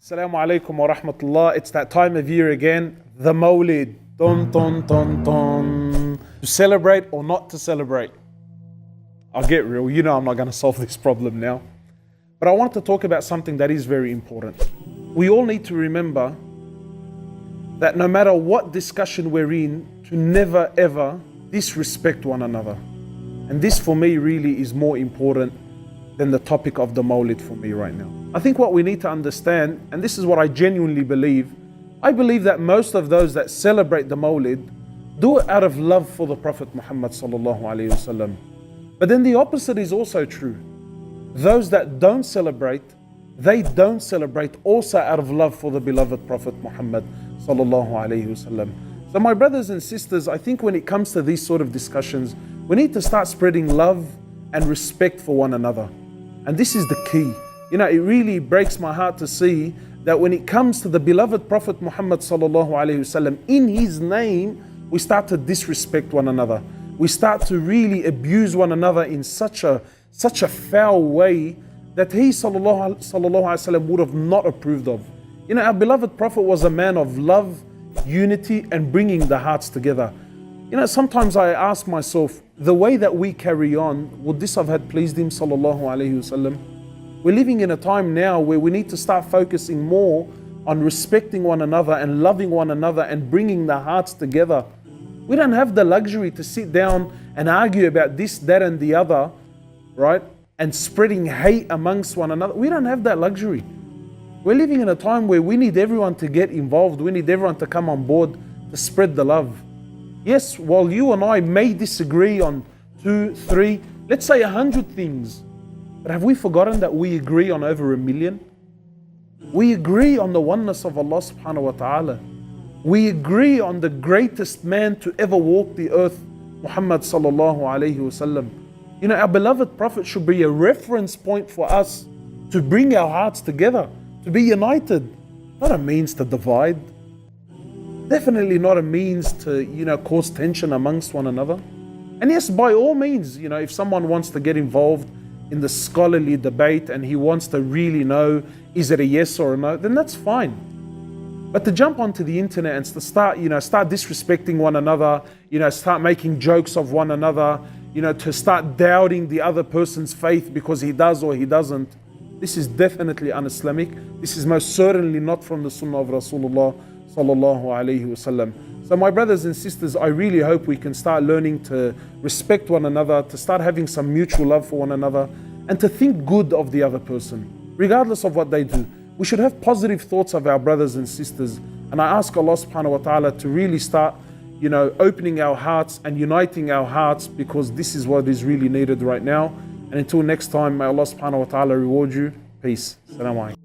Assalamu alaikum wa rahmatullah. It's that time of year again, the Mawlid. Dun, dun, dun, dun. To celebrate or not to celebrate? I'll get real. You know I'm not going to solve this problem now. But I want to talk about something that is very important. We all need to remember that no matter what discussion we're in, to never ever disrespect one another. And this for me really is more important than the topic of the Mawlid for me right now. I think what we need to understand, and this is what I genuinely believe, I believe that most of those that celebrate the Mawlid do it out of love for the Prophet Muhammad sallallahu alaihi wasallam. But then the opposite is also true. Those that don't celebrate, they don't celebrate also out of love for the beloved Prophet Muhammad sallallahu alaihi wasallam. So my brothers and sisters, I think when it comes to these sort of discussions, we need to start spreading love and respect for one another. And this is the key. You know, it really breaks my heart to see that when it comes to the beloved Prophet Muhammad sallallahu alaihi wasallam, in his name, we start to disrespect one another. We start to really abuse one another in such a foul way that he sallallahu alaihi wasallam would have not approved of. You know, our beloved Prophet was a man of love, unity, and bringing the hearts together. You know, sometimes I ask myself, the way that we carry on, would this have had pleased him sallallahu alaihi wasallam? We're living in a time now where we need to start focusing more on respecting one another and loving one another and bringing the hearts together. We don't have the luxury to sit down and argue about this, that, and the other, right? And spreading hate amongst one another. We don't have that luxury. We're living in a time where we need everyone to get involved. We need everyone to come on board to spread the love. Yes, while you and I may disagree on 2, 3, let's say 100 things, but have we forgotten that we agree on over 1 million? We agree on the oneness of Allah subhanahu wa ta'ala. We agree on the greatest man to ever walk the earth, Muhammad sallallahu alayhi wasallam. You know, our beloved Prophet should be a reference point for us to bring our hearts together, to be united, not a means to divide. Definitely not a means to, you know, cause tension amongst one another. And yes, by all means, you know, if someone wants to get involved in the scholarly debate and he wants to really know, is it a yes or a no, then that's fine. But to jump onto the internet and to start disrespecting one another, you know, start making jokes of one another, you know, to start doubting the other person's faith because he does or he doesn't, this is definitely un-Islamic. This is most certainly not from the Sunnah of Rasulullah sallallahu alaihi wasallam. So my brothers and sisters, I really hope we can start learning to respect one another, to start having some mutual love for one another, and to think good of the other person, regardless of what they do. We should have positive thoughts of our brothers and sisters. And I ask Allah subhanahu wa ta'ala to really start, you know, opening our hearts and uniting our hearts, because this is what is really needed right now. And until next time, may Allah subhanahu wa ta'ala reward you. Peace. Assalamu alaikum.